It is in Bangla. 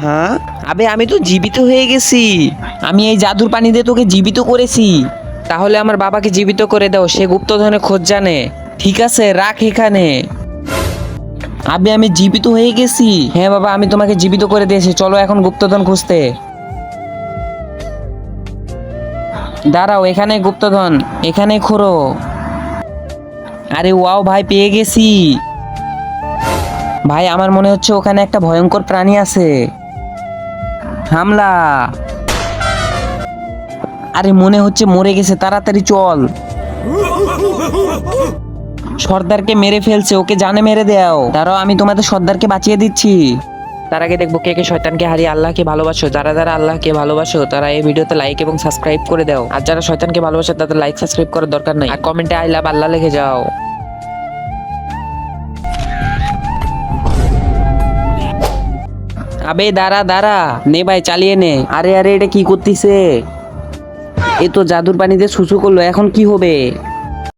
হ্যাঁ, আবে আমি তো জীবিত হয়ে গেছি। আমি এই জাদুর পানি দিয়ে তোকে জীবিত করেছি। তাহলে আমার বাবাকে জীবিত করে দাও, সে গুপ্তধনের খোঁজ জানে। ঠিক আছে, রাখ এখানে। আবে আমি জীবিত হয়ে গেছি। হ্যাঁ বাবা, আমি তোমাকে জীবিত করে দিয়েছি, চলো এখন গুপ্তধন খুঁজতে। দাঁড়াও, এখানে গুপ্তধন, এখানে খোঁড়ো। আরে ওয়াও ভাই, পেয়ে গেছি। ভাই আমার মনে হচ্ছে ওখানে একটা ভয়ঙ্কর প্রাণী আছে। হামলা। আরে মনে হচ্ছে মরে গেছে, তাড়াতাড়ি চল। সর্দারকে মেরে ফেলছে, ওকে জানে মেরে দাও। দাঁড়াও, আমি তোমাদের সর্দারকে বাঁচিয়ে দিচ্ছি। তার আগে দেখবো কে কে শয়তানকে হারিয়ে আল্লাহকে ভালোবাসো। যারা যারা আল্লাহকে ভালোবাসো তারা এই ভিডিওতে লাইক এবং সাবস্ক্রাইব করে দাও। আর যারা শয়তানকে ভালোবাসে তাদের লাইক সাবস্ক্রাইব করার দরকার নাই, আর কমেন্টে আই লাভ আল্লাহ লিখে যাও। আবে দাঁড়া দাঁড়া, নে ভাই চালিয়ে নে। আরে আরে, এটা কি করতিছে? এ তো জাদুর পানিতে সুসু করলো, এখন কি হবে?